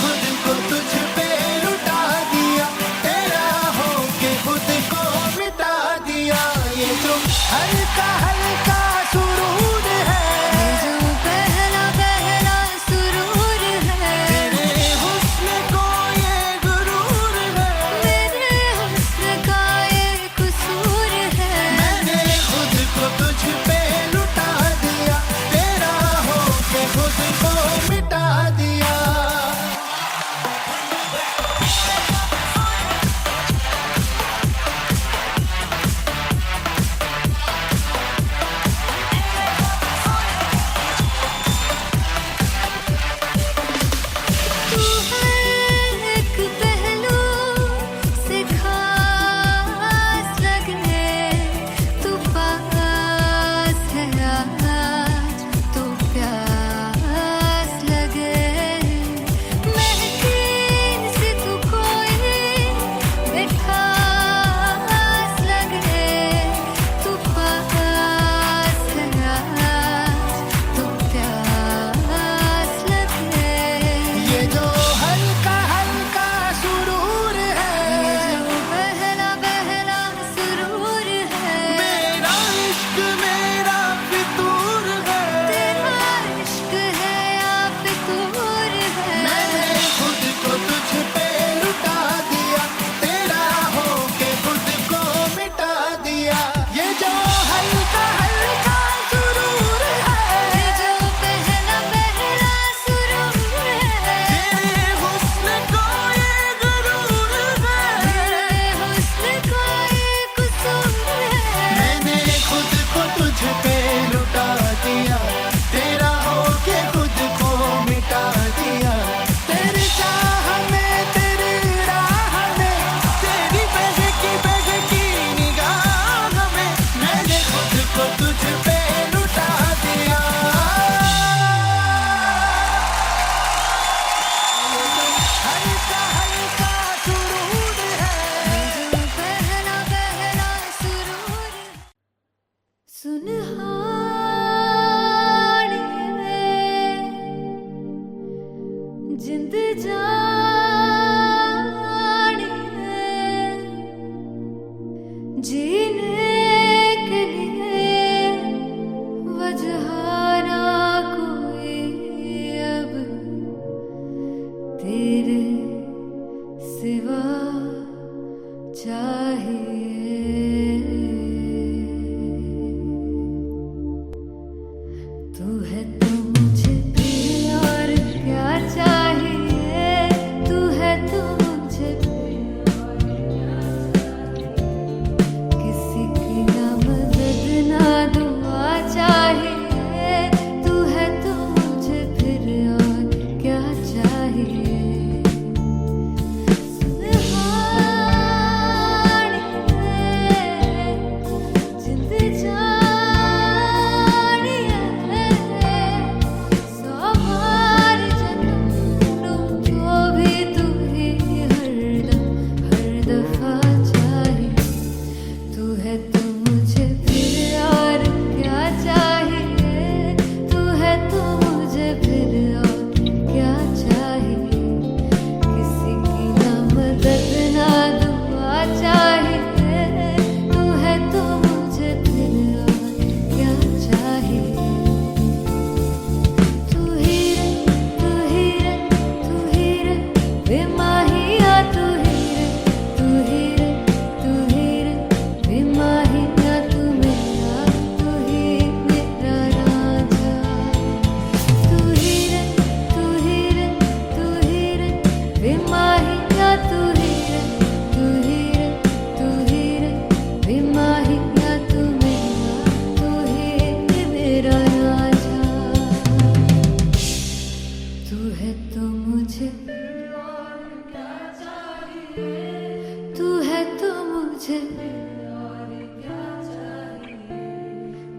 खुद को तुझ पे लुटा दिया, तेरा होके खुद को मिटा दिया। ये जो हल्का हल्का सुरूर है, ये जो पहला पहला सुरूर है, तेरे हुस्न को ये गुरूर है, मेरे हुस्न का ये कसूर है। मैंने खुद को तुझ पे लुटा दिया, तेरा होके खुद को मिटा दिया। तू है एक पहलू से खास लगने, तू पास है आज तो प्यास लगे। महकी सी तू कोई मिठास लगे, तू पास है आज तो प्यास लगे। ये जो हल्का हल्का सुरूर है, ये जो पहला पहला सुरूर है, मेरा इश्क मेरा फितूर है, तेरा इश्क है या फितूर है। मैंने खुद को तुझ पे लुटा दिया, तेरा होके खुद को मिटा दिया। ये जो हल्का हल्का सुरूर है, ये जो पहला पहला सुरूर है, तेरे हुस्न को ये गुरूर है, मेरे हुस्न का ये कसूर है। मैंने खुद को तुझ पे लुटा दिया, तेरा होके खुद को मिटा दिया। तेरी चाह में तेरी राह में, तेरी बहकी निगाह में, मैंने खुद को तुझ पे लुटा दिया। हल्का हल्का सुरूर है, ये जो पहला पहला सुरूर है। सुनहानी जिंद जानी जीने के लिए वजह ना कोई अब तेरे सिवा चाहिए। तू है तो मुझे फिर और क्या चाहिए, तू है तो मुझे फिर और क्या चाहिए। किसी की ना मदद ना दुआ चाहिए, तू है तो मुझे फिर और क्या चाहिए। सुनहानी जिंद जानी सौ बार जन्म लूं जो भी तू ही हरदम हर दफा चाहिए। तू है तो मुझे फिर और क्या चाहिए, तू है तो मुझे फिर और क्या चाहिए। किसी की ना मदद ना दुआ चाहिए, तू है तो मुझे फिर और क्या चाहिए। तू ही रे तू ही रे तू ही रे बेमाहिया, तू ही रे तू ही रे तू ही रे बेमाहिया, तू मेरा राजा। तू ही रे तू ही रे तू ही रे बेमाहिया, तू ही रे तू ही रे तू ही रे बेमाहिया, तू ही मेरा राजा। तू है तो मुझे तू है तो मुझे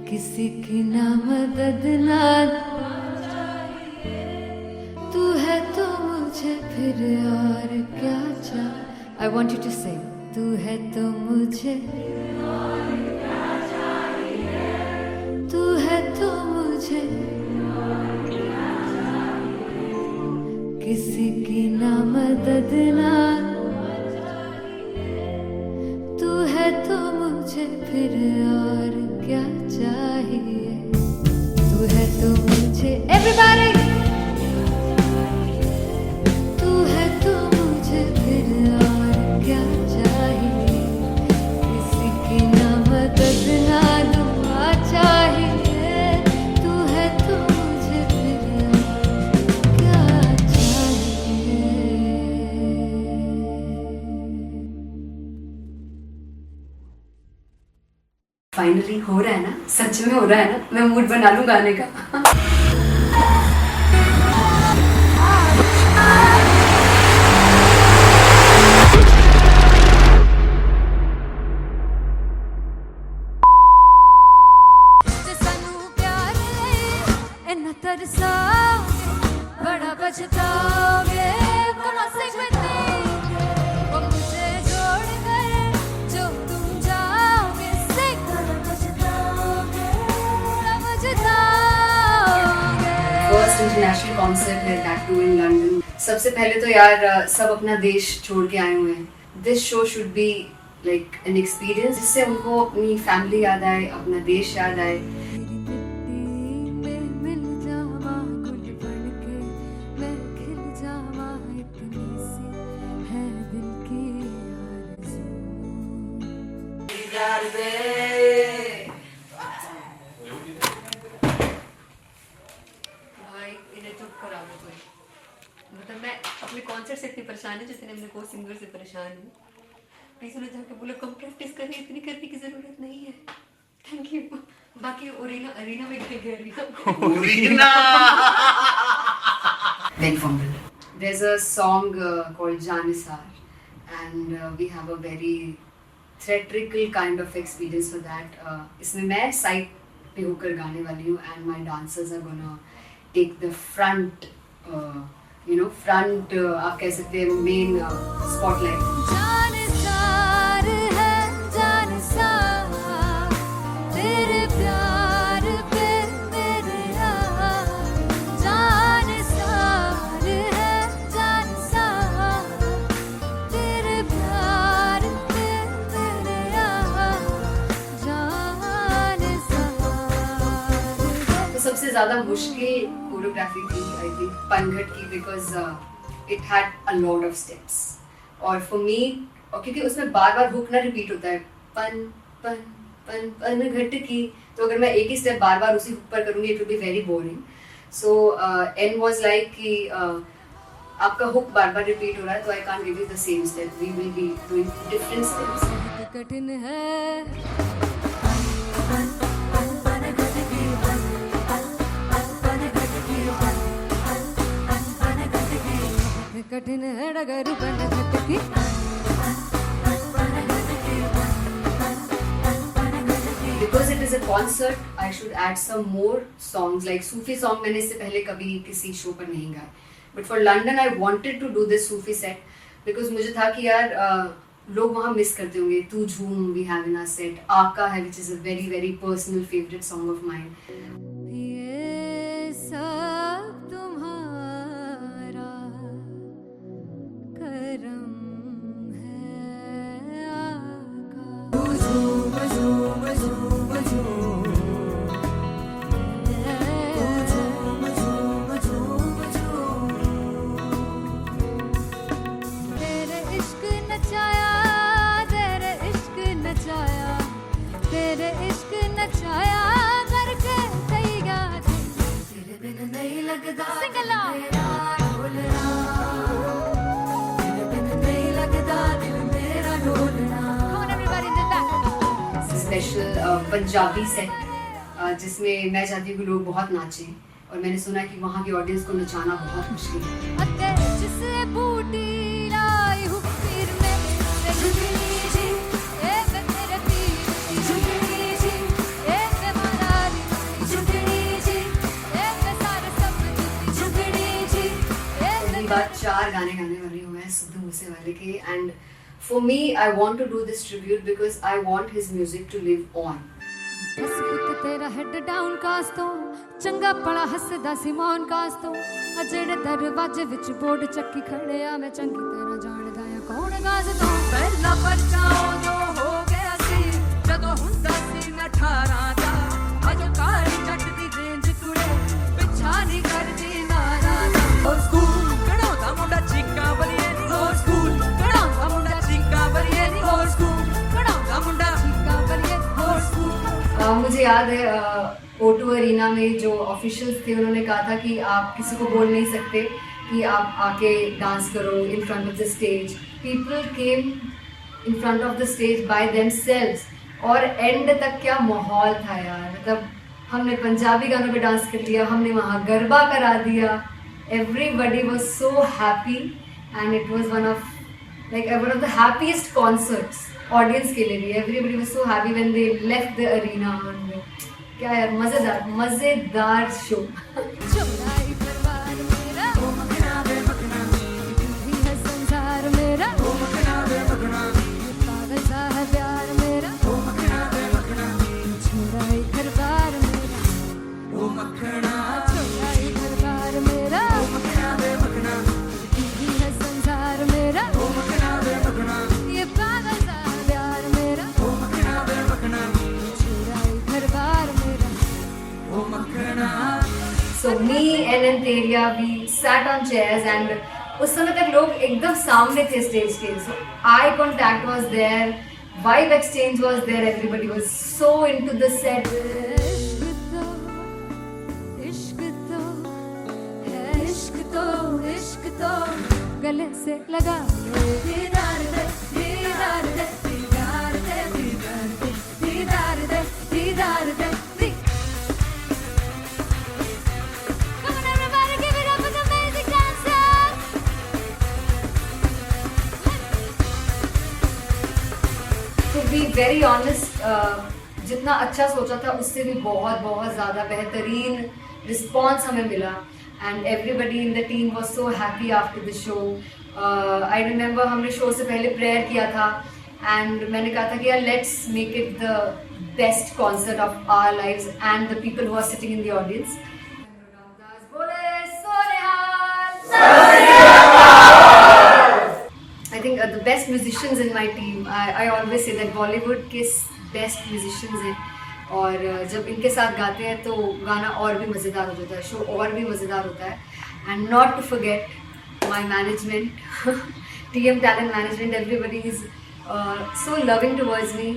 किसी की ना मदद ना तू है तो मुझे फिर और क्या चाहिए। I want you to sing. तू है तो मुझे किसी की ना मदद ना, तू है तो मुझे फिर और क्या चाहिए, तू है तो मुझे एवरीबॉडी, तू है तो मुझे फिर और क्या चाहिए, किसी की ना मदद ना दुआ चाहिए, तू है तो मुझे फिर और क्या चाहिए। फाइनली हो रहा है ना, सच में हो रहा है ना, मैं मूड बना लूं गाने का। जे सानू प्यार ले इन्ना तरसाओगे, बड़ा पछताओगे, बड़ा सिखते वो मुझे छोड़ कर जो तुम जाओगे, सिख बड़ा पछताओगे, बड़ा पछताओगे। फर्स्ट इंटरनेशनल कॉन्सर्ट है, दैट टू इन लंदन। सबसे पहले तो यार सब अपना देश छोड़ के आए हुए हैं। This show should be like an experience, जिससे उनको अपनी फैमिली याद आए, अपना देश याद आए। तेरी मिट्टी में मिल जावा, गुल बन के मैं खिल जावा, इतनी सी है दिल की आरज़ू। भाई इन्हें चुप करा दो कोई। मतलब मैं अपने कॉन्सर्ट से इतनी परेशान हूँ जितने अपने को सिंगर से परेशान हूँ। प्लीज उन्हें जाके बोलो कम प्रैक्टिस करनी, इतनी करने की जरूरत नहीं है। Thank you. बाकी अरीना में गए arena Then fumble. There's a song called Janisar, and we have a very theatrical kind of experience for that. इसमें मैं साइड पे होकर गाने वाली हूँ, and my dancers are gonna take the front, front आप कह सकते हैं main spotlight. जानिसार है जानिसार, तेरे प्यार पे मेरे यार, जानिसार है जानिसार, तेरे प्यार पे मेरे यार, जानिसार। तो सबसे ज़्यादा मुश्किल कोरियोग्राफी थी आई थिंक पनघट की, because it had a lot of steps. और फॉर मी, और क्योंकि उसमें बार बार हुक ना रिपीट होता है, पन पन पन पन घट की, तो अगर मैं एक ही स्टेप बार बार उसी हुक पर करूँगी it will be very boring. So an was like कि आपका हुक बार बार रिपीट हो रहा है, तो I can't give you the same step, we will be doing different steps. कठिन है कठिन है डगर बन खटकी, Because it is a concert, I should add some more songs like Sufi song. मैंने इससे पहले कभी किसी शो पर नहीं गाए, but for London I wanted to do this Sufi set because मुझे था कि यार लोग वहाँ मिस करते होंगे। तू झूम we have in our set, आका है which is a very very personal favorite song of mine. ये सब तुम्हारा करम है आका। झूम झूम झूम झूम, झूम झूम झूम झूम, तेरे इश्क नचाया, तेरे इश्क नचाया, तेरे इश्क नचाया करके सैया, तेरे बिन नहीं लगदा मेरा ढोलना, तेरे बिन नहीं लगदा दिल मेरा ढोलना। Come on everybody in the back. Special Punjabi set जिसमें मैं चाहती हूँ कि लोग बहुत नाचें, और मैंने सुना कि वहाँ की ऑडियंस को नचाना बहुत मुश्किल है। अते जिससे बूटी लाई हूँ पीर में, ते झुकनी जी, ए मैं तेरे पीर की झुकनी जी, ए मैं मनाली की झुकनी जी, ए मैं सारे सपनों की झुकनी जी, ए पहली बार 4 गाने गाने वाली हूँ मैं सिद्धू मूसेवाले के, and for me I want to do this tribute because I want his music to live on. बस पुत तेरा हेड डाउन कास तो चंगा भला हसदा सी मौन कास तो आ जेड़े दरवाजे विच बोर्ड चक्की खड़े आ मैं चंगी तरह जानदा आ कौन गाज तो ਪਹਿਲਾ ਬੱਚਾ ਉਦੋਂ ਹੋ ਗਿਆ ਸੀ ਜਦੋਂ ਹੁੰਦਾ ਸੀ ਮੈਂ 18 ਦਾ ਅਜੋ ਕਾਲੀ ਜੱਟ ਦੀ ਰੇਂਜ ਕੁੜੇ ਪਿੱਛਾ ਨਹੀਂ ਕਰਦੀ ਨਾਰਾ ਦਾ ਹੋਰ ਸਕੂਲ ਕਢਾਉਂਦਾ ਮੁੰਡਾ ਚੀਕਾਂ ਬਰੀਏ ਨਹੀਂ ਹੋਰ ਸਕੂਲ ਕਢਾਉਂਦਾ ਮੁੰਡਾ ਚੀਕਾਂ ਬਰੀਏ ਨਹੀਂ ਹੋਰ ਸਕੂਲ ਕਢਾਉਂਦਾ ਮੁੰਡਾ ਚੀਕਾਂ ਬਰੀਏ ਹੋਰ ਸਕੂਲ मुझे याद है O2 अरीना में जो ऑफिशियल्स थे उन्होंने कहा था कि आप किसी को बोल नहीं सकते कि आप आके डांस करो in front of the stage. People came in front of the stage by themselves और एंड तक क्या माहौल था यार. मतलब हमने पंजाबी गानों पे डांस कर लिया, हमने वहाँ गरबा करा दिया. Everybody was so happy and it was one of the happiest concerts audience के लिए भी. Everybody was so happy when they left the arena. क्या यार मजेदार शो. चौराई परिवार मेरा ओ मखना वे मखना भी है संसार मेरा ओ मखना वे मखना पागल सा है प्यार मेरा ओ मखना वे मखना चौराई परिवार मेरा ओ मखना चौराई परिवार मेरा ओ मखना वे मखना भी है संसार मेरा ओ मखना वे मखना ये पागल सा है प्यार मेरा ओ मखना वे मखना चौराई परिवार मेरा ओ मखना. So me and Antelia, we sat on chairs and उस समय तक लोग एकदम सामने थे स्टेज के. So eye contact was there, vibe exchange was there, everybody was so into the set. इश्क तो गले से लगा दीदार दे दीदार दे दीदार दे दीदार दे दीदार दे. Come on everybody, give it up for the amazing dancers. To be very honest, जितना अच्छा सोचा था उससे भी बहुत ज़्यादा बेहतरीन रिस्पॉन्स हमें मिला. And everybody in the team was so happy after the show. I remember हमने शो से पहले प्रेयर किया था and मैंने कहा था कि यार let's make it the best concert of our lives and the people who are sitting in the audience. I think the best musicians in my team. I always say that Bollywood के best musicians हैं और जब इनके साथ गाते हैं तो गाना और भी मज़ेदार हो जाता है, शो और भी मज़ेदार होता है. And not to forget my management, TM Talent Management. Everybody is so loving towards me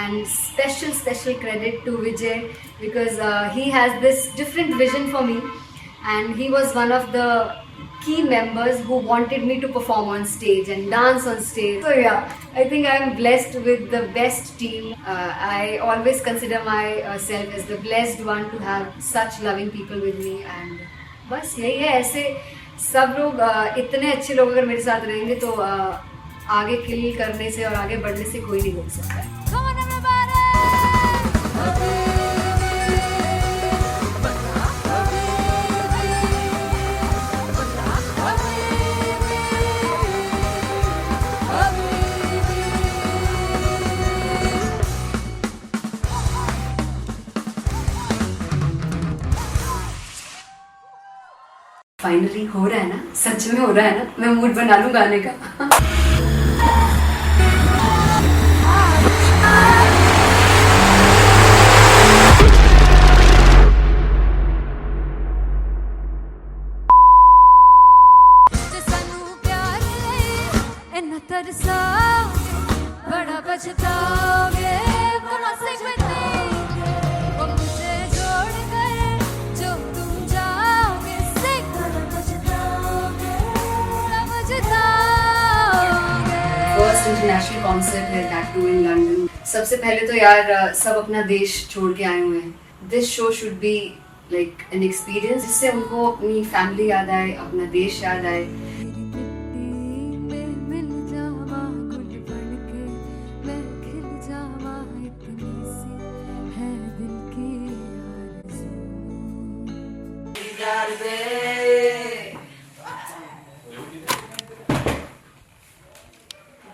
and special credit to Vijay because he has this different vision for me and he was one of the key members who wanted me to perform on stage and dance on stage. So yeah, I think I'm blessed with the best team. I always consider myself as the blessed one to have such loving people with me and बस यही है. ऐसे सब लोग इतने अच्छे लोग अगर मेरे साथ रहेंगे तो आगे किल करने से और आगे बढ़ने से कोई नहीं रोक सकता है. Come on everybody. फाइनली हो रहा है ना, सच में हो रहा है ना. मैं मूड बना लूं गाने का. बड़ा पछताओगे वो मुझे छोड़ कर जो तुम जाओगे फर्स्ट इंटरनेशनल कॉन्सर्ट है, दैट टू इन लंदन. सबसे पहले तो यार सब अपना देश छोड़ के आए हुए हैं. This show should be like an experience जिससे उनको अपनी फैमिली याद आए, अपना देश याद आए.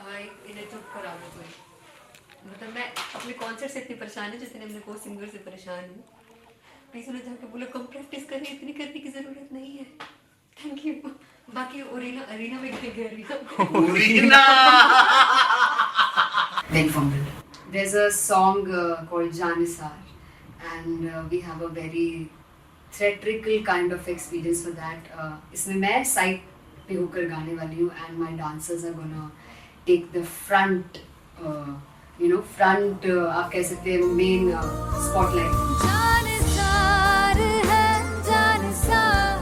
भाई इन्हें चुप करा दो कोई. मतलब मैं अपने कौन से कॉन्सर्ट से इतनी परेशान है जितने हमने को सिंगर से परेशान हूँ। प्लीज उन्हें जाके बोलो कम प्रैक्टिस करें, इतनी करने की जरूरत नहीं है। Thank you. बाकी अरीना में गए arena Then fumbled. There's a song called Janisar, and we have a very theatrical kind of experience for that. इसमें मैं साइड पे होकर गाने वाली हूँ, and my dancers are gonna take the front, front आप कह सकते हैं main spotlight. जानसार है जानसार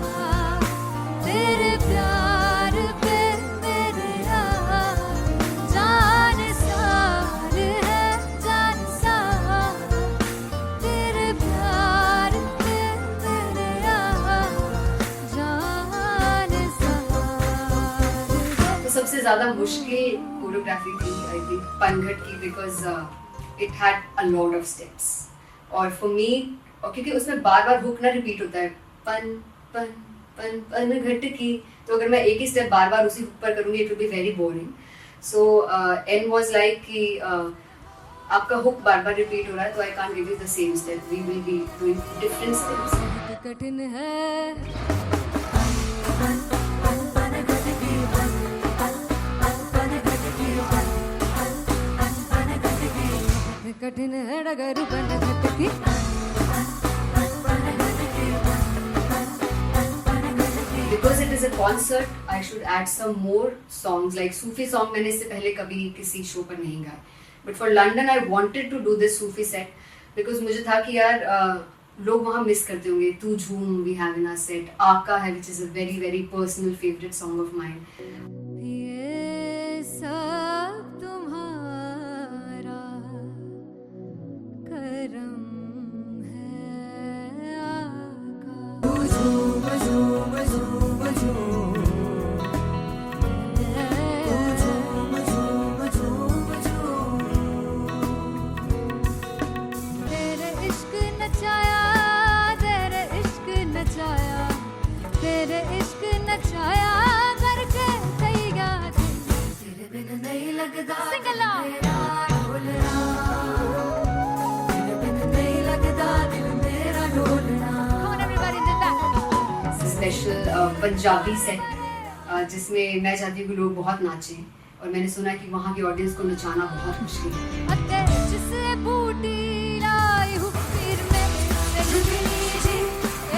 तेरे प्यार पे मेरे यार जानसार है जानसार तेरे प्यार पे मेरे यार जानसार तो सबसे ज़्यादा मुश्किल कोरियोग्राफी थी आई थिंक पनघट की, because it had a lot of steps और फॉर मी, और क्योंकि उसमें बार बार हुक ना रिपीट होता है, पन पन पन पन घट की, तो अगर मैं एक ही स्टेप बार बार उसी हुक पर करूँगी it will be very boring. So an was like कि आपका हुक बार बार रिपीट हो रहा है तो I can't give you the same step, we will be doing different steps. कठिन है कठिन है डगर बनघट की Because it is a concert, I should add some more songs like Sufi song. मैंने इससे पहले कभी किसी शो पर नहीं गाए. But for London, I wanted to do this Sufi set because मुझे था कि यार लोग वहाँ मिस करते होंगे. तू झूम we have in our set. आका है which is a very very personal favorite song of mine. ये सब तुम्हारा करम है आका तेरे इश्क नचाया तेरे इश्क नचाया तेरे इश्क नचाया करके तैयार तेरे बिन नहीं लगता सिंगला ढोलना तेरे बिन नहीं लगता दिल मेरा ढोलना. Come on everybody did that. Special Punjabi set जिसमें मैं चाहती हूँ कि लोग बहुत नाचें और मैंने सुना है कि वहाँ की ऑडियंस को नचाना बहुत मुश्किल है. अते जिसे बूटी लाई हूँ पीर में ते झुकनी जी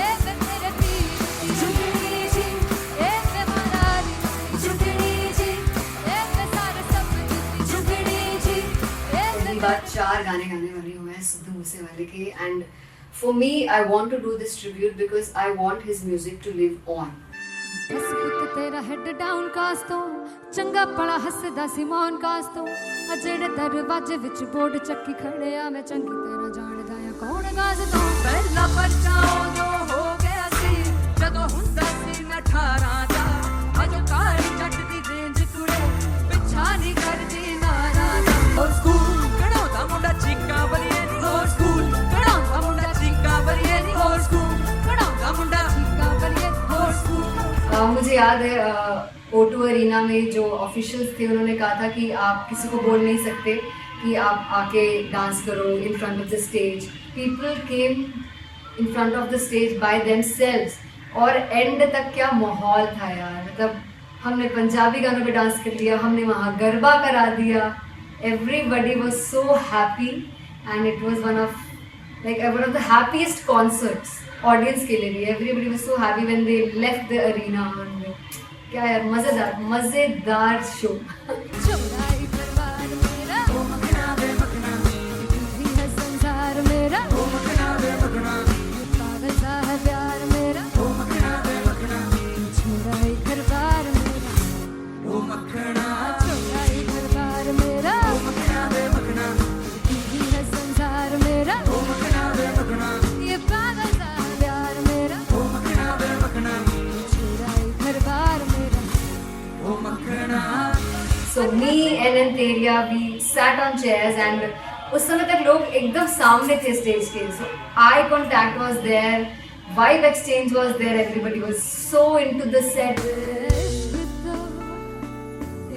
ए मैं तेरे पीर की झुकनी जी ए मैं मरारी झुकनी जी ए मैं सारे सब की झुकनी जी ए पहली बार 4 गाने गाने वाली हूँ मैं सिद्धू मूसेवाले के, and for me I want to do this tribute because I want his music to live on. बस पुत तेरा हेड डाउन कास तो चंगा पड़ा हसदा सी मौन कास तो आ जेड़े दरवाजे विच बोर्ड चक्की खड़े आ मैं चंगी तेरा जानदा आ कौन गाज तो ਪਹਿਲਾ ਬੱਚਾ ਉਦੋਂ ਹੋ ਗਿਆ ਸੀ ਜਦੋਂ ਹੁੰਦਾ ਸੀ ਮੈਂ 18 ਦਾ ਅਜੋ ਕਾਲੀ ਜੱਟ ਦੀ ਰੇਂਜ ਕੁੜੇ ਪਿੱਛਾ ਨਹੀਂ ਕਰਦੀ ਨਾਰਾ ਦਾ ਹੋਰ ਸਕੂਲ ਕਢਾਉਂਦਾ ਮੁੰਡਾ ਚੀਕਾਂ ਬਲੀਏ ਨੀ ਹੋਰ ਸਕੂਲ ਕਢਾਉਂਦਾ ਮੁੰਡਾ ਚੀਕਾਂ ਬਲੀਏ ਨੀ ਹੋਰ ਸਕੂਲ ਕਢਾਉਂਦਾ ਮੁੰਡਾ का बलिए ਹੋਰ ਸਕੂਲ. मुझे याद है O2 अरीना में जो ऑफिशियल्स थे उन्होंने कहा था कि आप किसी को बोल नहीं सकते कि आप आके डांस करो in front of the stage. People came in front of the stage by themselves और एंड तक क्या माहौल था यार. मतलब हमने पंजाबी गानों पे डांस कर लिया, हमने वहाँ गरबा करा दिया. Everybody was so happy and it was one of the happiest concerts audience के लिए भी. Everybody was so happy when they left the arena. क्या यार मजेदार शो. चौड़ाई परिवार मेरा ओ मखना वे मखना भी है संसार मेरा ओ मखना वे मखना पागल सा है प्यार मेरा ओ मखना वे मखना चौड़ाई परिवार मेरा ਉਹ ਮੱਖਣਾ चौड़ाई परिवार मेरा ਉਹ ਮੱਖਣਾ ਵੇ मखना भी है संसार मेरा ਉਹ ਮੱਖਣਾ ਵੇ मखना ये पागल सा है प्यार मेरा ਉਹ मੱਖਣਾ वे मखना चौड़ाई परिवार मेरा ਉਹ Makhna. So me and Anteria, we sat on chairs and उस समय तक लोग एकदम सामने थे स्टेज के. So eye contact was there, vibe exchange was there, everybody was so into the set.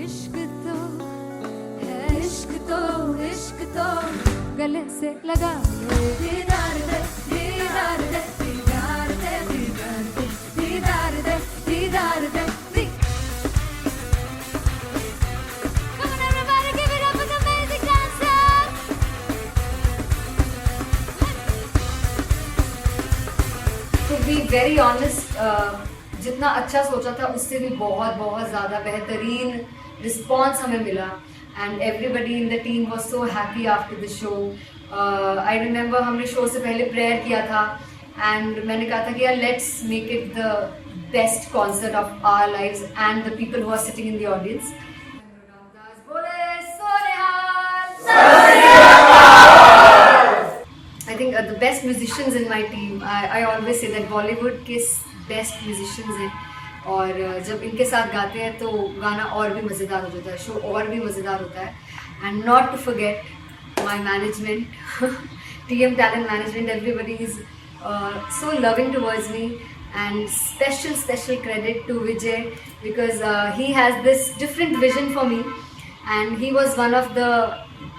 इश्क तो है इश्क तो इश्क तो गले से लगा ले दीदार दे दीदार दे दीदार दे दीदार दे दीदार दे दीदार दे Come on everybody, give it up for the amazing dancers. To be very honest, जितना अच्छा सोचा था उससे भी बहुत बहुत ज़्यादा बेहतरीन रिस्पॉन्स हमें मिला and everybody in the team was so happy after the show. I remember हमने शो से पहले प्रेयर किया था एंड मैंने कहा था कि यार let's make it the best concert of our lives and the people who are sitting in the audience. I think the best musicians in my team. I always say that Bollywood के best musicians हैं और जब इनके साथ गाते हैं तो गाना और भी मज़ेदार हो जाता है, शो और भी मज़ेदार होता है. And not to forget my management, TM Talent Management. Everybody is so loving towards me and special credit to Vijay because he has this different vision for me and he was one of the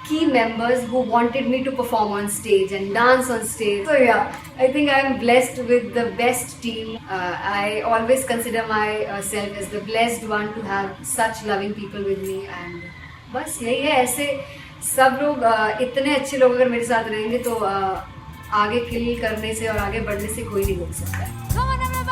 key members who wanted me to perform on stage and dance on stage. So yeah, I think I am blessed with the best team. I always consider myself as the blessed one to have such loving people with me and बस यही है. ऐसे सब लोग इतने अच्छे लोग अगर मेरे साथ रहेंगे तो आगे किल करने से और आगे बढ़ने से कोई नहीं रोक सकता है. Come on everybody.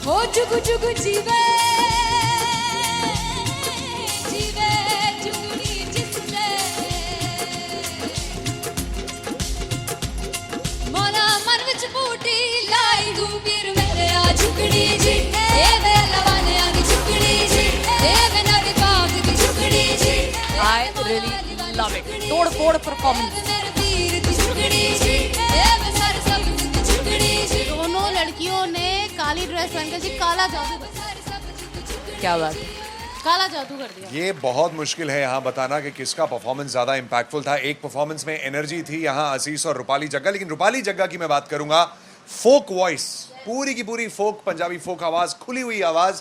हो जुगु जुगु जीवे जीवे जुगनी जिसने मोला मन विच बूटी लाई गुबीर मेरे आ झुकड़ी जी ए वे लवाने आ की झुकड़ी जी ए वे नदी बाग की झुकड़ी जी. I really love it. तोड़-फोड़ performance. मेरे वीर की झुकड़ी जी ए वे सारे सब की झुकड़ी जी. दोनों लड़कियों ने काली ड्रेस पहनकर जी काला जादू कर दिया. क्या बात है. काला जादू कर दिया. ये बहुत मुश्किल है यहाँ बताना कि किसका परफॉर्मेंस ज़्यादा इम्पैक्टफुल था. एक परफॉर्मेंस में एनर्जी थी यहाँ आशीष और रूपाली जग्गा, लेकिन रूपाली जग्गा की मैं बात करूंगा. फोक वॉइस, पूरी की पूरी फोक, पंजाबी फोक आवाज, खुली हुई आवाज.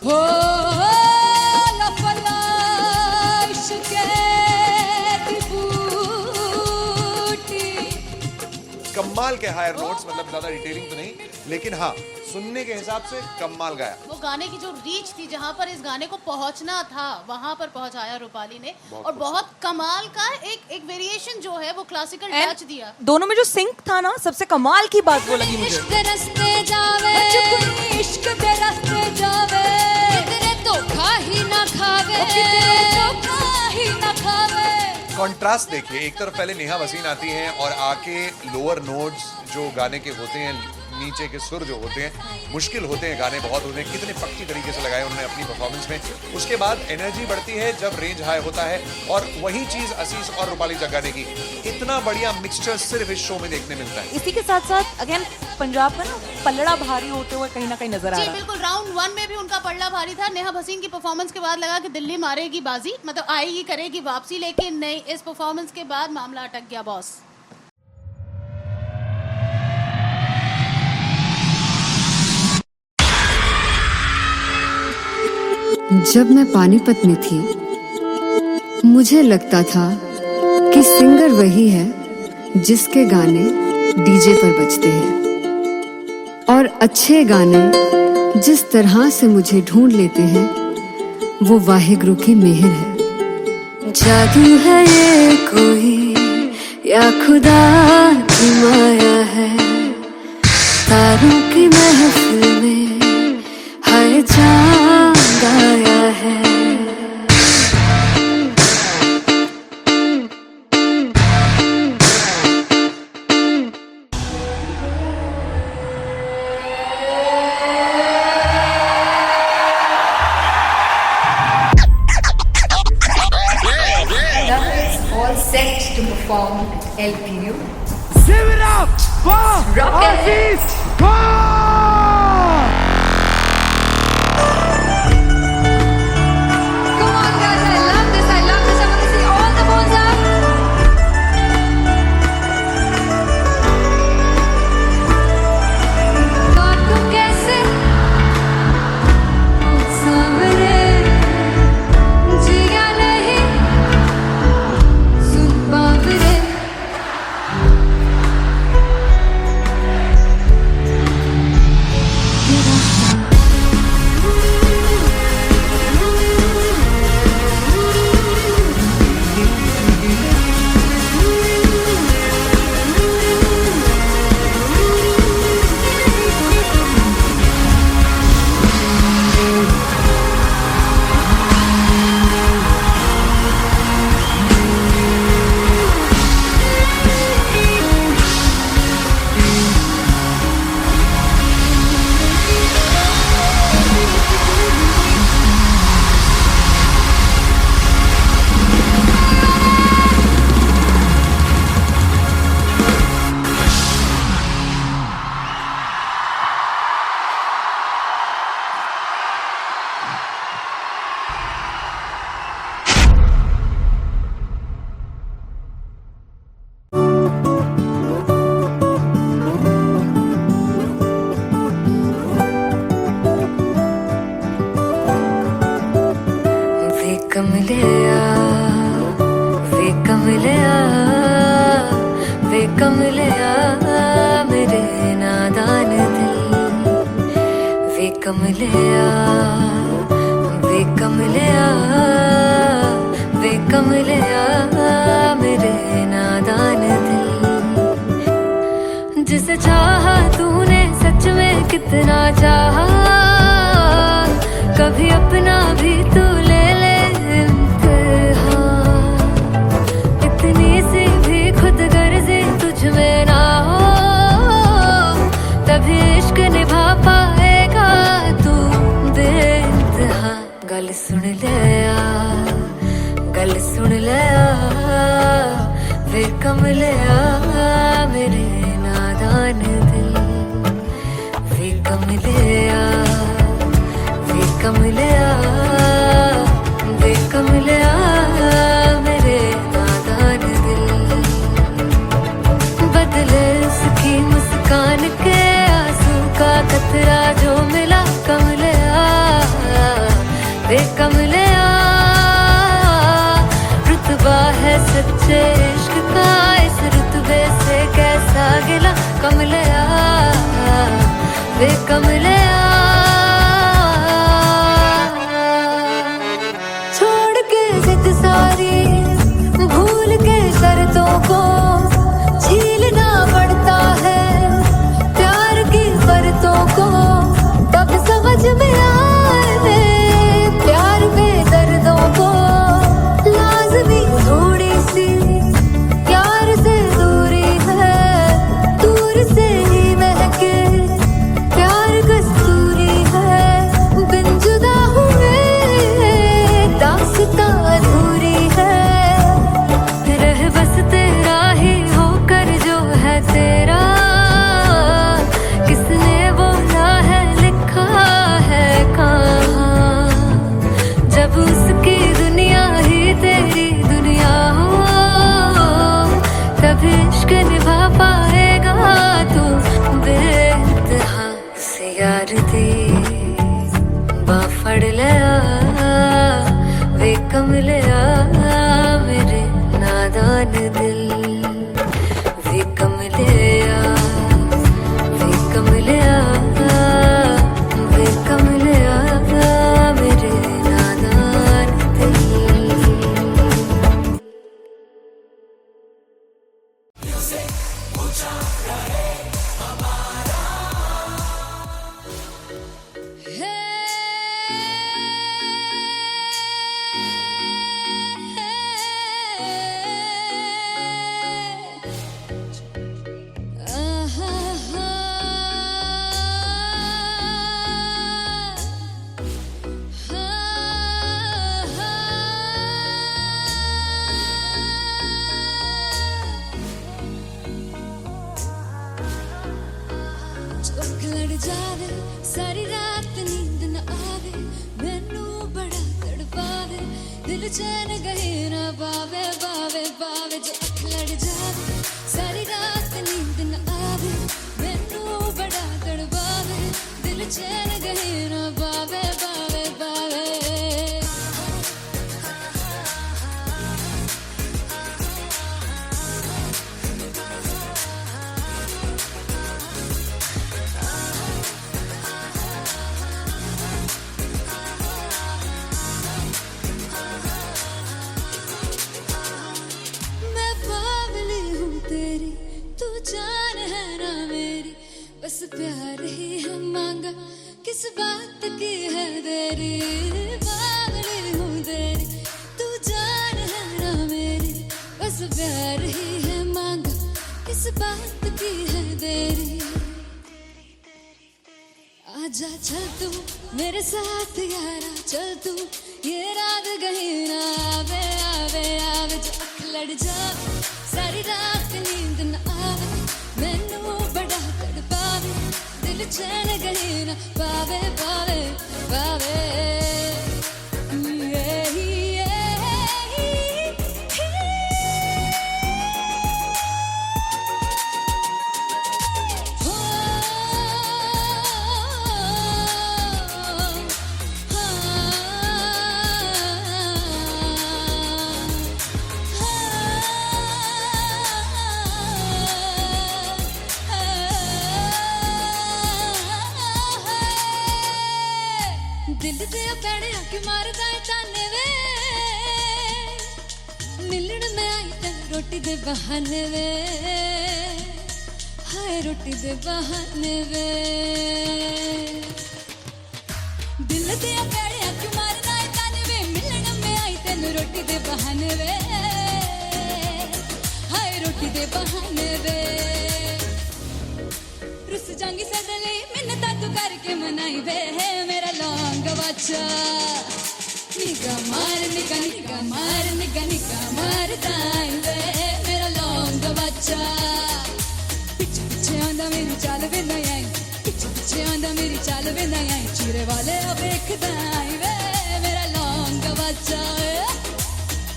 कमाल के हायर नोट्स, मतलब ज्यादा डिटेलिंग तो नहीं, लेकिन हाँ सुनने के हिसाब से कमाल गाया. वो गाने की जो रीच थी, जहाँ पर इस गाने को पहुँचना था वहाँ पर पहुँचाया रूपाली ने. और बहुत कमाल का एक वेरिएशन जो है वो क्लासिकल टच दिया. दोनों में जो सिंक था ना, सबसे कमाल की बात वो लगी मुझे. इश्क रस्ते जावे इश्क दे रस्ते जावे तेरे धोखा ही ना खावे धोखा ही ना खावे. कॉन्ट्रास्ट देखिए, एक तरफ पहले नेहा वसीन आती हैं और आके लोअर नोट्स जो गाने के होते हैं, नीचे के सुर जो होते हैं, मुश्किल होते हैं गाने बहुत, उन्हें कितने पक्की तरीके से लगाए उन्होंने अपनी परफॉर्मेंस में. उसके बाद एनर्जी बढ़ती है जब रेंज हाई होता है और वही चीज आशीष और रूपाली जग्गा ने की. इतना बढ़िया मिक्सचर सिर्फ इस शो में देखने मिलता है. इसी के साथ साथ अगेन पंजाब का ना पलड़ा भारी होते हुए कहीं ना कहीं नजर आ जी रहा है. बिल्कुल. राउंड 1 में भी उनका पलड़ा भारी था. नेहा भसीन की परफॉर्मेंस के बाद लगा कि दिल्ली मारेगी बाजी, मतलब आएगी करेगी वापसी, लेकिन नहीं, इस परफॉर्मेंस के बाद मामला अटक गया बॉस. जब मैं पानीपत में थी मुझे लगता था कि सिंगर वही है जिसके गाने डीजे पर बजते हैं, और अच्छे गाने जिस तरह से मुझे ढूंढ लेते हैं वो वाहिगुरु की मेहर है. जादू है ये कोई या खुदा की माया है, तारों की महफिल में हाय चांद आया है. All set to perform at LPU. Give it up for Rocket. Aziz Come on, guys, I love this. I love this. I want to see all the balls up. काटूं कैसे सामने जिया नहीं सुन बावरे वे कमलिया मेरे नादान दिल वे कमलिया मेरे नादान दिल जिसे चाहा तूने सच में कितना चाहा कभी अपना भी तू ले ले इम्तिहान इतनी सी भी खुद गर्जी तुझ में ना हो तभी इश्क निभा पाएगा तू बेइंतहा गल सुन ले वे कमलिया मेरे नादान दिल वे कमलिया मेरे नादान दिल बदले उसकी मुस्कान के आंसू का कतरा जो मिला कमलिया वे कमलिया रुतबा है सच्चे इश्क का इस रुतबे से कैसा गिला कमलिया वे कमलिया छोड़ के जिद सारी भूल के शर्तों को झीलना पड़ता है प्यार की परतों को तब समझ में आए प्यार में दर्दों को लाज़मी थोड़ी सी प्यार से दूरी है दूर से ही महके प्यार कस्तूरी है बिन जुदा हुए दास्तां अधूरी है रह बस तेरा ही होकर जो है तेरा किसने बोला है लिखा है कहाँ जब उसकी दुनिया ही तेरी दुनिया हो तब इश्क निभा पाएगा तू बेइंतहा से यार दी बाफड़ लिया वे कमलिया मेरे नादान दिल वे कमलिया मेरे नादान दिल आवे जो अख लड़ जावे सारी रात नींद न आवे मैनू बड़ा तड़पावे दिल चैन गहे ना पावे पावे पावे मैं बावली हूँ तेरी तू जान है ना मेरी बस प्यार ही है मांगा किस बात की है देरी बावली हूँ तेरी तू जान है ना मेरी बस प्यार ही है मांगा किस बात की है देरी आजा चल तू मेरे साथ यारा चल तू ये रात कहीं ना आवे आवे आवे जो अख लड़ जावे सारी रात नींद न आवे मैनू बड़ा तड़पावे दिल चैन कहीं ना पावे पावे पावे दिल दे पैणे आके मारदा है ताने वे मिलन में आई ते रोटी दे बहाने वे हाय रोटी दे बहाने वे दिल दे पैणे आके मारदा है ताने वे मिलन में आई ते रोटी दे बहाने वे हाय रोटी दे बहाने वे रुस जांगी सदले मिन्नता तू करके मनाई वे है मेरा लौंग बच्चा निगा मार दाई वे मेरा लौंग बच्चा पीछे पीछे आंदा मेरी चाल वे नहीं आई पीछे पीछे आंदा मेरी चाल वे नहीं आई चीरे वाले अब देखदा आई वे मेरा लौंग बच्चा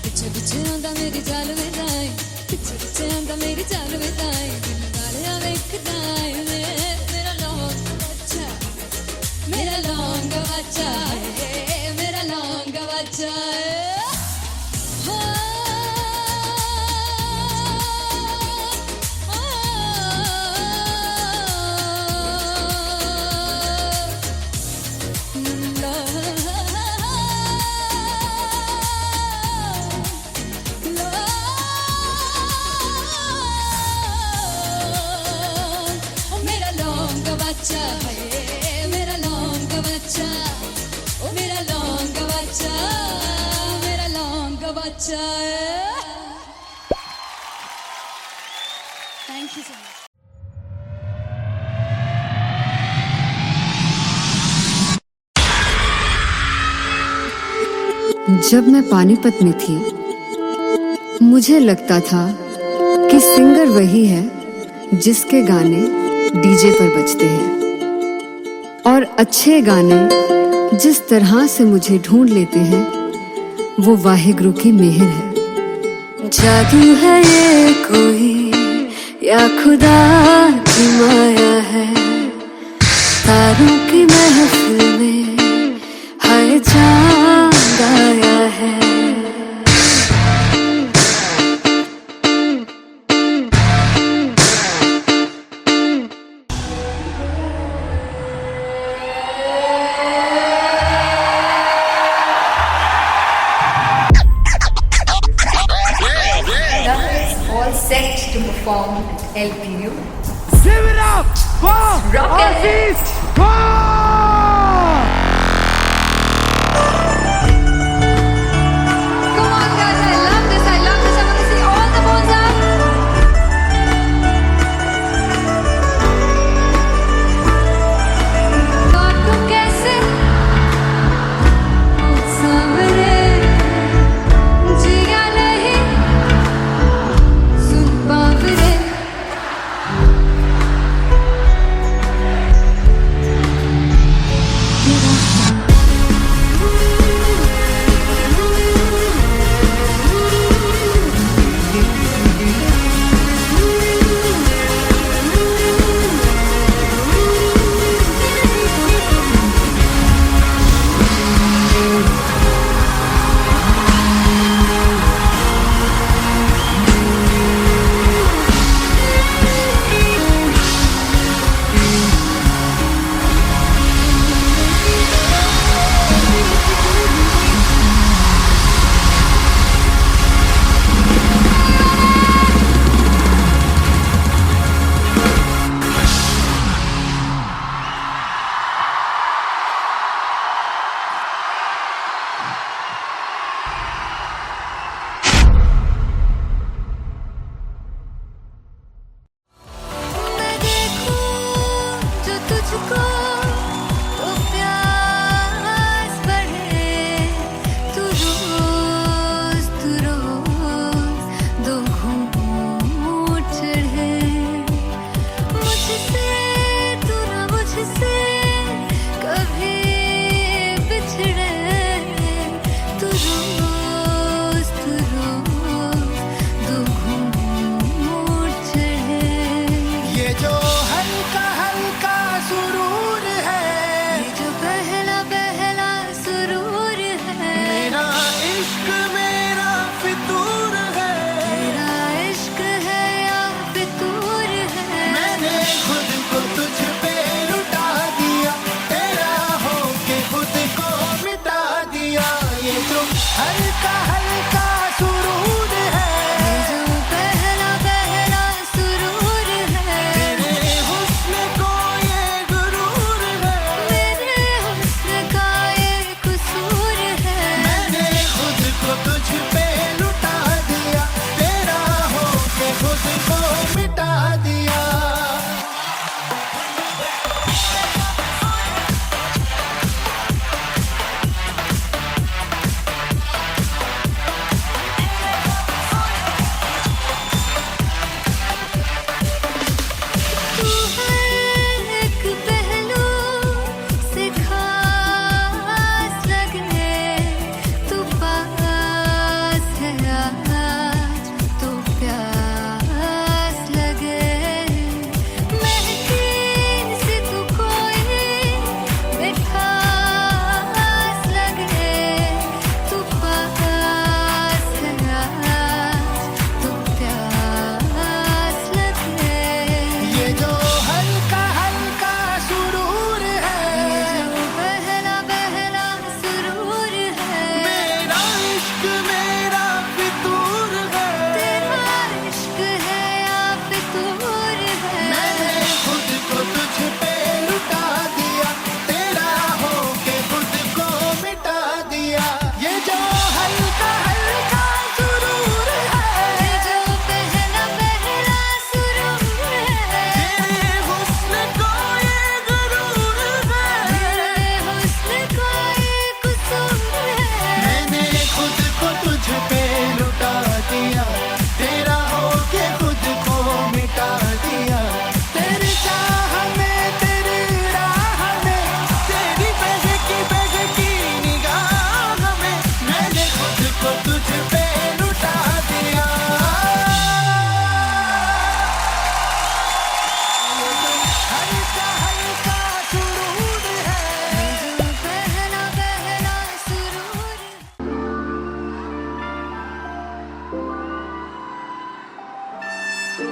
पीछे पीछे आंदा मेरी चाल वे नहीं आई पीछे पीछे आंदा मेरी चाल वे नहीं आई दिल वाले अब देखदा आई वे मेरा लौंग बच्चा मेरा लौंग बच्चा मेरा लौंग बच्चा मेरा लौंग बच्चा मेरा लौंग बच्चा ओ मेरा लौंग बच्चा मेरा लौंग बच्चा थैंक यू सो मच जब मैं पानीपत में थी मुझे लगता था कि सिंगर वही है जिसके गाने डीजे पर बजते हैं और अच्छे गाने जिस तरह से मुझे ढूंढ लेते हैं वो वाहिगुरु की मेहर है। जादू है ये कोई या खुदा की माया है तारों की महफिल में हाय चांद आया है। All set to perform at LPU. Give it up for Rock and Aziz. Come on guys, I love this. I want to see all the balls up. काटूं कैसे सामने जिया नहीं सुन Paware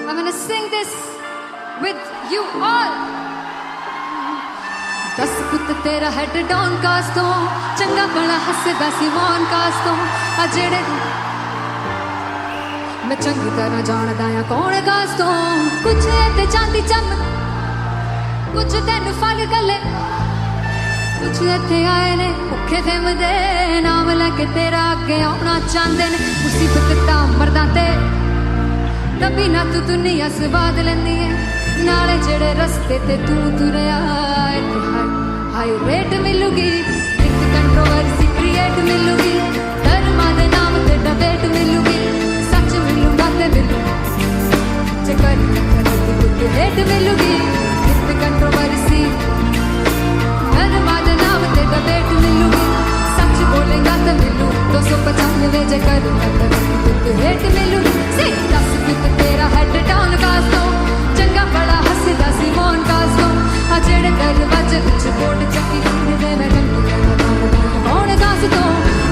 I'm gonna sing this with you all. दस पुत तेरा head down कास तो चंगा बड़ा हसदा सी मौन कास तो आ जेड़े मैं चंगी तरह जानदा आ कौन कास तो कुछ ते चांदी चम कुछ तेन फल गले कुछ इत्थे आए ने भुखे फिरदे नाम लैके तेरा अगे आउणा चाहंदे ने मुसीबत तां मरदा ते तभी ना तू दुनिया स्वाद लैंदी है नाले जेड़े रस्ते ते तू तुरया हाई रेट मिलूगी एक कंट्रोवर्सी क्रिएट मिलूगी धर्मा दे नाम ते डिबेट मिलूगी सच मिलूगा ते मिलू जे कर कुछ रेट मिलूगी एक कंट्रोवर्सी धर्मा दे नाम ते डिबेट मिलूगी सच बोलेगा ते मिलू 295 जे कर कुछ रेट मिलूगी से दस कुछ तेरा हेड डाउन कास तो चंगा बड़ा हसदा सी मौन कास तो आ जेड़े दरवाजे विच बोर्ड चक्की दे मैं कौन कास तो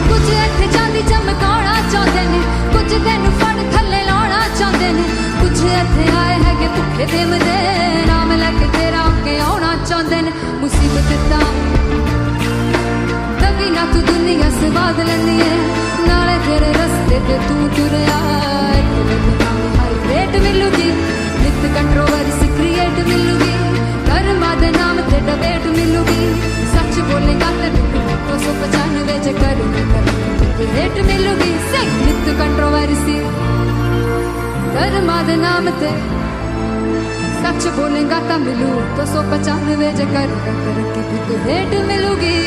कुछ इत्थे चांदी चमकाउणा चाहंदे ने कुछ तेनू फड़ थल्ले लाउणा चाहंदे ने कुछ इत्थे आए हैगे भुखे फिरदे नाम लैके तेरा अगे आउणा चाहंदे ने मुसीबत तां तभी ना तू दुनिया स्वाद लैंदी है नाले तेरे रस्ते ते तू तुरया हाई रेट मिलूगी नित कंट्रोवर्सी क्रिएट मिलूगी कर्मा दे नाम ते डिबेट मिलूगी सच बोलेगा ते मिलू 295 जे कर रेट मिलूगी से नित कंट्रोवर्सी कर्मा दे नाम ते सच बोलेगा ता मिलू 295 जे कर रेट मिलूगी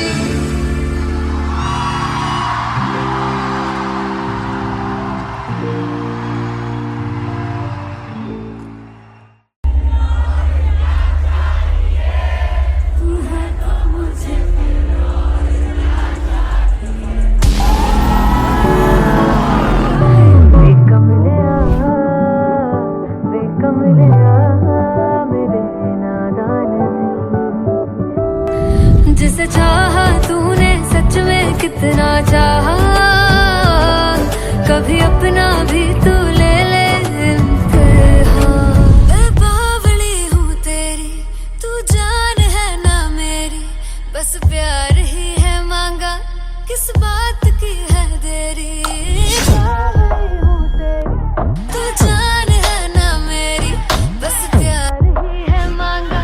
जिसे चाहा तूने सच में कितना चाहा कभी अपना भी तू ले ले इम्तिहान मैं बावली हूँ तेरी तू जान है ना मेरी बस प्यार ही है मांगा किस बात की है देरी बावली हूँ तेरी तू जान है ना मेरी बस प्यार ही है मांगा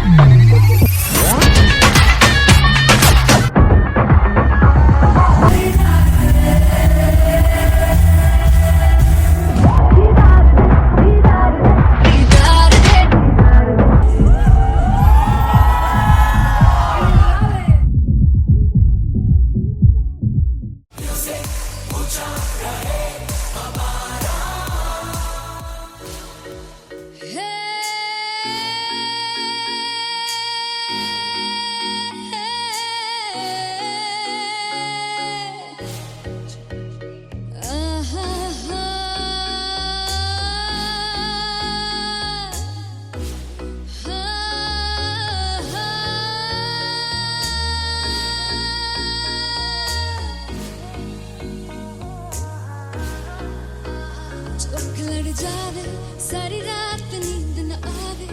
जावे सारी रात नींद न आवे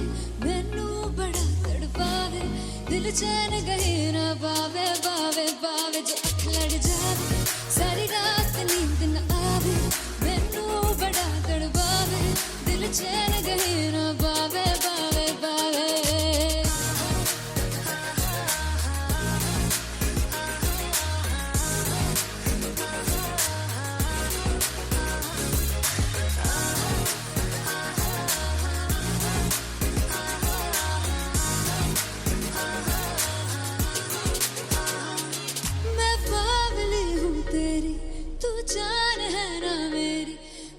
मैनू बड़ा तड़पावे दिल चैन गए ना बावे बावे बावे जो अख लड़ जावे सारी रात नींद न आवे मैनू बड़ा तड़पावे दिल चैन गए ना बावे बावे बावे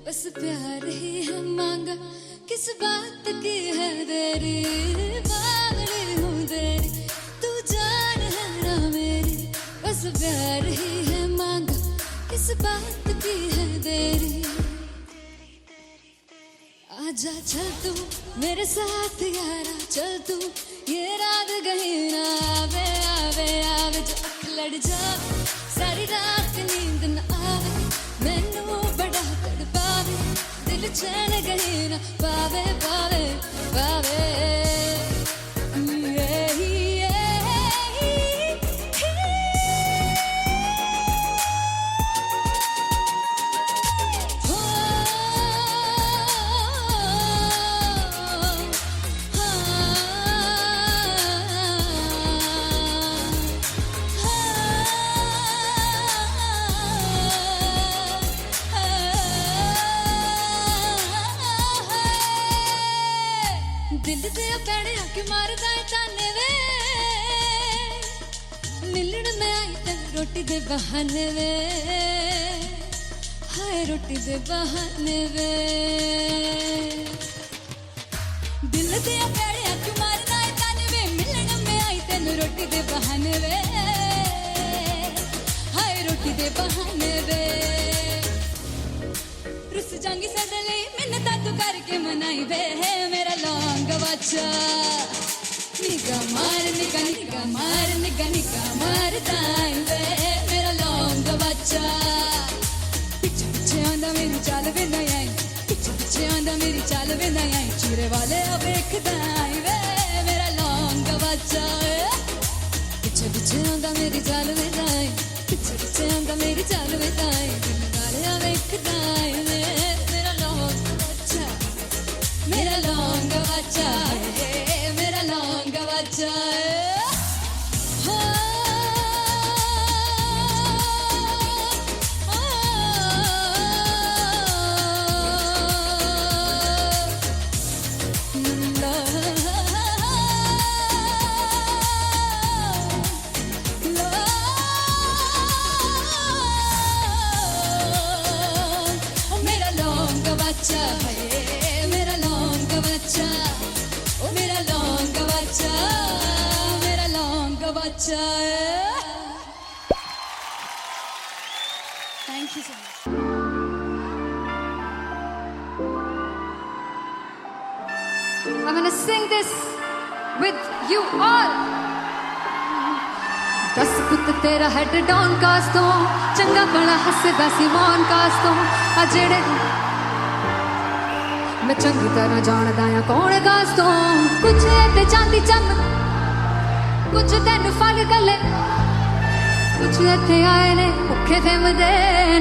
बस प्यार ही है मांगा किस बात की है देरी बावली हूँ तेरी तू जान है ना मेरी बस प्यार ही है मांगा किस बात की है देरी आजा चल तू मेरे साथ यारा चल तू ये रात कहीं ना आवे आवे आवे जो अख लड़ जावे सारी रात नींद न आवे मैनू बड़ा तड़पावे दिल चैन गए ना पावे पावे पावे दिल दे पैड़े आके मारदा है ताने वे मिलन में आई तक रोटी दे बहाने वे हाय रोटी दे बहाने वे दिल दे पैड़े आके मारदा है ताने वे मिलन में आई तक रोटी दे बहाने वे हाय रोटी दे बहाने वे रुस जांगी सदले मिन्नता तू करके मनाई वे मेरा लौंग बच्चा निगा मार ताई वे मेरा लौंग बच्चा पीछे पीछे आंदा मेरी चाल वे नहीं आई पीछे पीछे आंदा मेरी चाल वे नहीं आई चीरे वाले अब देखदा आई वे मेरा लौंग बच्चा पीछे पीछे आंदा मेरी चाल वे नहीं आई पीछे पीछे आंदा मेरी चाल वे नहीं आई दिल वाले अब देखदा आई वे मेरा लौंग बच्चा मेरा लौंग बच्चा मेरा लौंग बच्चा मेरा लौंग बच्चा मेरा लौंग बच्चा ओ मेरा लौंग बच्चा मेरा लौंग बच्चा thank you so much I'm gonna sing this with you all. दस पुत तेरा हेड डाउन कास तो चंगा बड़ा हसदा सिमोन कास तो आ जेड़े मैं चंगी तरह जानदा आ कौन कास तो कुछ ते चांदी चम कुछ तेन फल गले कुछ इत्थे आए ने भुखे फिमदे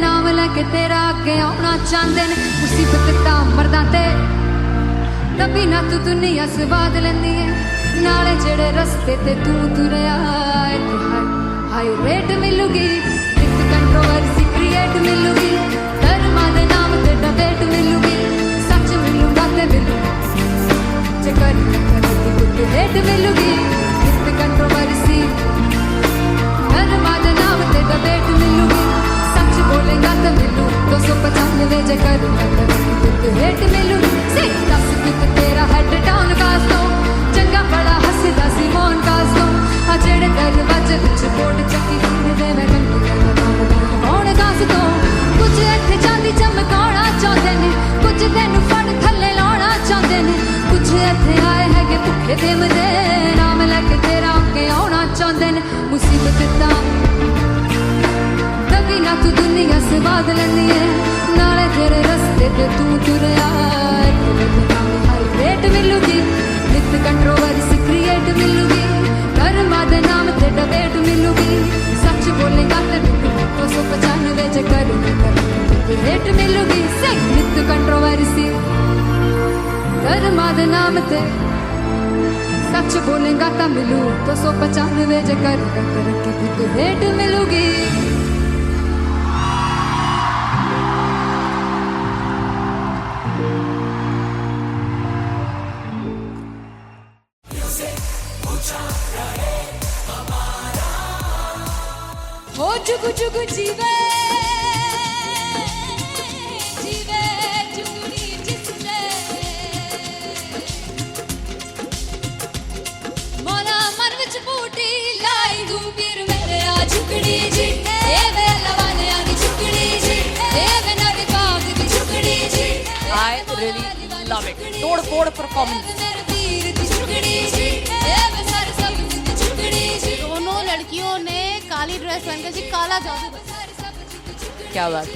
नाम लेके तेरा अगे आउणा चाहंदे ने मुसीबत तां मरदा ते तभी ना तू दुनिया स्वाद लेंदी है नाले जेड़े रस्ते ते तू तुरया इत्थे हाई रेट मिलूगी एक कंट्रोवर्सी क्रिएट मिलूगी धर्मा दे नाम ते डिबेट मिलूगी सच मिलूगा ते मिलू जे कर कुछ रेट मिलूगी एक कंट्रोवर्सी धर्मा दे नाम ते डिबेट मिलूगी सच बोलेगा तो मिलू 295 जे कर कुछ रेट मिलूगी से 10 कुछ तेरा हेड डाउन कास तो चंगा बड़ा हसदा सिमोन कास तो आ जेड़े दरवाजे विच बोर्ड चक्की दे मैं कौन कास तो कुछ इत्थे चांदी चमकाउणा चाहंदे ने कुछ तैनू फड़ थल्ले लाउणा चाहंदे ने कुछ इत्थे आए हैगे भुखे फिमदे नाम लेके तेरा अगे आउणा चाहंदे ने मुसीबत तां तभी ना तू दुनिया स्वाद लैंदी है नाले तेरे रस्ते ते तू तुरया हाई रेट मिलूगी नित कंट्रोवर्सी क्रिएट मिलूगी धर्मा दे नाम ते डिबेट मिलूगी सच बोलेगा ते मिलू 295 जे कर रेट मिलूगी से नित कंट्रोवर्सी धर्मा दे नाम ते सच बोलेगा ता मिलू 295 जे कर रेट मिलूगी हो जुगु जुगु जीवे जीवे जुगनी जिसने मौला मन विच बूटी लाई गुबीर मेरे आ झुकड़ी जी ए वे लवाने आ झुकड़ी जी ए वे नवी बाग दी झुकड़ी जी I really love it. तोड़ फोड़ परफॉर्मेंस. दोनों लड़कियों ने काली ड्रेस पहनकर जी काला जादू क्या बात है.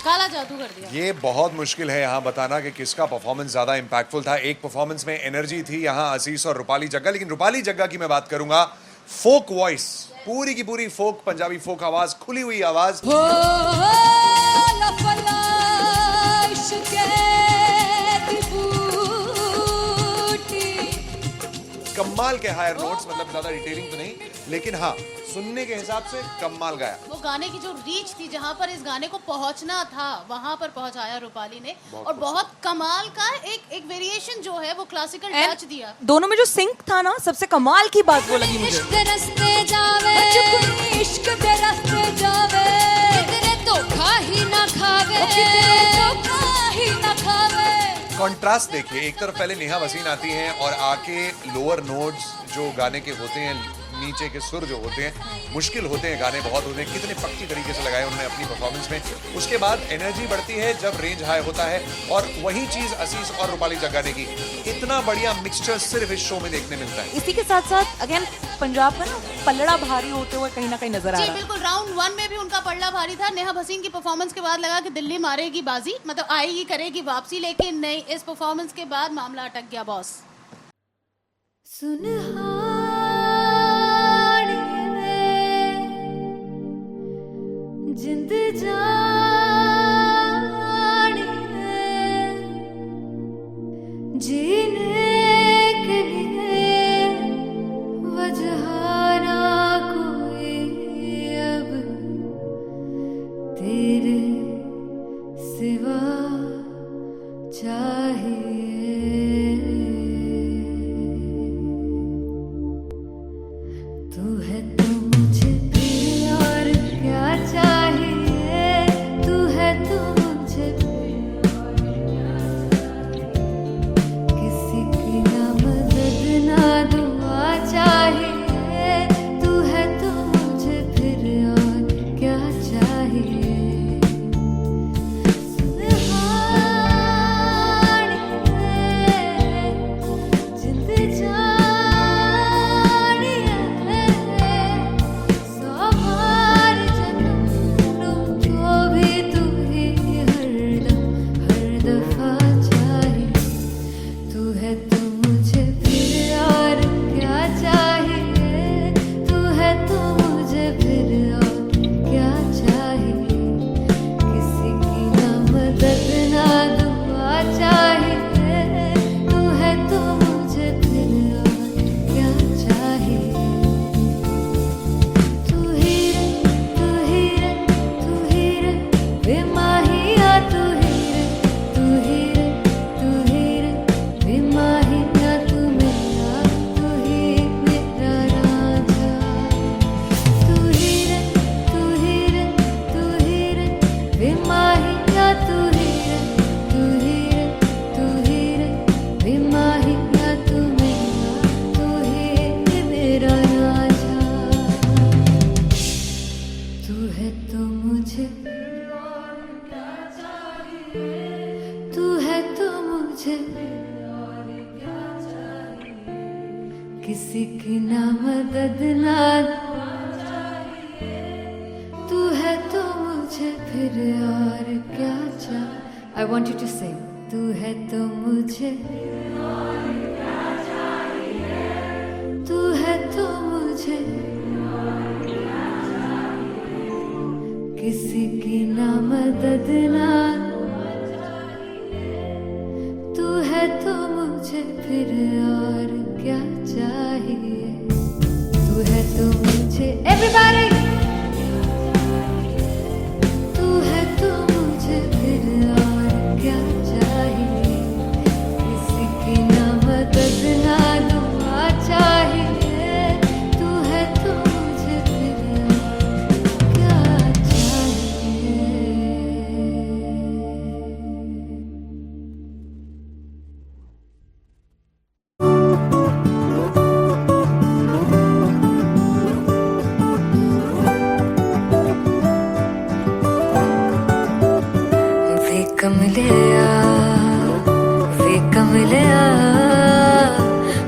काला जादू कर दिया। ये बहुत मुश्किल है यहाँ बताना कि किसका परफॉर्मेंस ज्यादा इंपैक्टफुल था। एक परफॉर्मेंस में एनर्जी थी यहाँ असीस और रूपाली जग्गा, लेकिन रूपाली जग्गा की मैं बात करूंगा, फोक वॉइस, पूरी की पूरी फोक, पंजाबी फोक आवाज, खुली हुई आवाज। कमाल के हायर नोट्स, मतलब ज्यादा डिटेलिंग तो नहीं, लेकिन हाँ सुनने के हिसाब से कमाल गाया। वो गाने की जो रीच थी, जहाँ पर इस गाने को पहुंचना था वहां पर पहुंचाया रूपाली ने, और बहुत कमाल का एक वेरिएशन जो है वो क्लासिकल टच दिया। दोनों में जो सिंक था ना, सबसे कमाल की बात वो लगी मुझे। इश्क दे रस्ते जावे, इश्क दे रस्ते जावे, कितने धोखा ही ना खावे, कितने धोखा ही ना खावे। कॉन्ट्रास्ट देखिए, एक तरफ पहले नेहा वसीन आती हैं और आके लोअर नोट्स जो गाने के होते हैं, नीचे के सुर जो होते हैं, मुश्किल होते हैं, गाने बहुत होते हैं, कितने पक्की तरीके से लगाए उन्होंने अपनी परफॉर्मेंस में। उसके बाद एनर्जी बढ़ती है जब रेंज हाई होता है, और वही चीज असीस और रूपाली जग्गा ने की। इतना बढ़िया मिक्सचर सिर्फ इस शो में देखने मिलता है। इसी के साथ साथ अगेन पंजाब का ना पलड़ा भारी होते हुए कहीं ना कहीं नजर आ जी रहा है। बिल्कुल, राउंड 1 में भी उनका पलड़ा भारी था। नेहा भसीन की परफॉर्मेंस के बाद लगा कि दिल्ली मारेगी बाजी, मतलब आएगी, करेगी वापसी, लेकिन नहीं, इस परफॉर्मेंस के बाद मामला अटक गया बॉस। जिंद जानी है, जीने के लिए वजह ना कोई अब तेरे सिवा चाहिए। तू है तो मुझे फिर और क्या चाहिए, तू है तो मुझे फिर और क्या चाहिए। किसी की ना मदद ना दुआ चाहिए, तू है तो मुझे फिर और क्या चाहिए। किसी की ना मदद ना तू है तो मुझे फिर और क्या चाहिए। I want you to sing. तू है तो मुझे तू है तो मुझे किसी की ना मदद ना तू है तो मुझे फिर और क्या चाहिए। तू है तो मुझे everybody तू है तो मुझे फिर और क्या चाहिए। किसी की ना मदद ना दुआ चाहिए। तू है तो मुझे फिर और क्या चाहिए।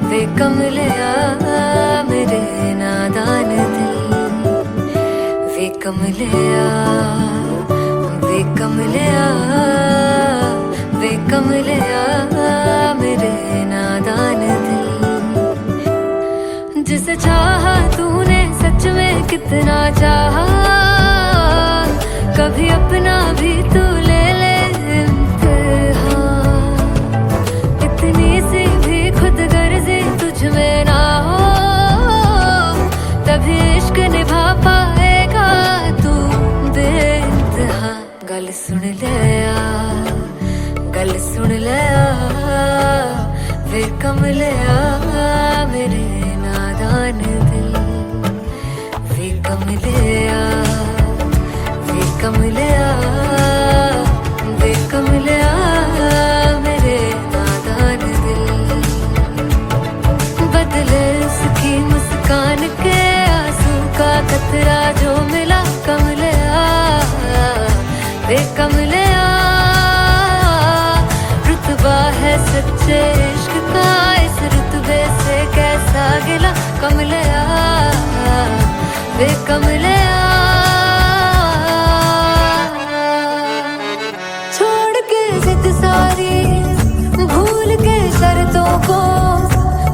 वे कमलिया मेरे नादान दिल। वे कमलिया कमलिया वे कमलिया मेरे नादान दिल, जिसे चाहा तूने सच में कितना चाहा, कभी अपना भी तू ले ले इम्तिहान, इतनी सी भी खुद गर्जी तुझ में ना हो, तभी इश्क निभा पाएगा तू बेइंतहा। गल सुन लिया गल सुन लिया वे कमलिया मेरे नादान दिल, वे कमलिया वे कमलिया वे कमलिया मेरे नादान दिल, बदले उसकी मुस्कान के आंसू का कतरा जो मिला कमलिया वे कमलिया, रुतबा है सच्चे इश्क का इस रुतबे से कैसा गिला कमलिया वे कमलिया। छोड़ के जिद सारी भूल के शर्तों को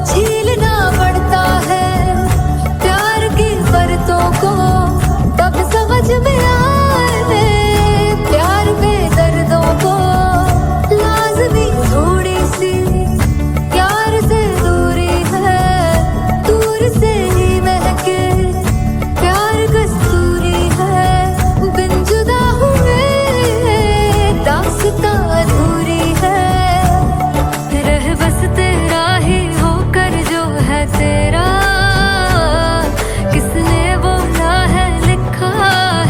छीलना पड़ता है प्यार की शर्तों को, तब समझ में आए प्यार में दर्दों को, लाज़मी थोड़ी सी प्यार से दूरी है, दूर से ही महके प्यार कस्तूरी है, बिन जुदा हुए दास्तां अधूरी है, रह बस तेरा ही होकर जो है तेरा, किसने बोला है लिखा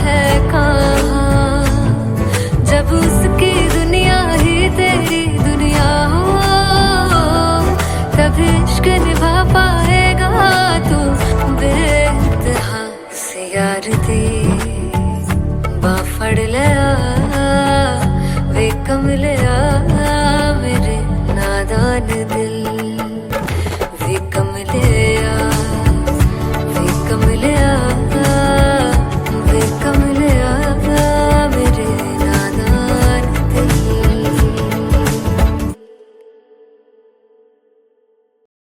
है कहाँ, जब उसकी दुनिया ही तेरी दुनिया हो, तभी इश्क निभा पाएगा तू बेइंतहा। से यार दी बांह फड़ लिया वे कमलिया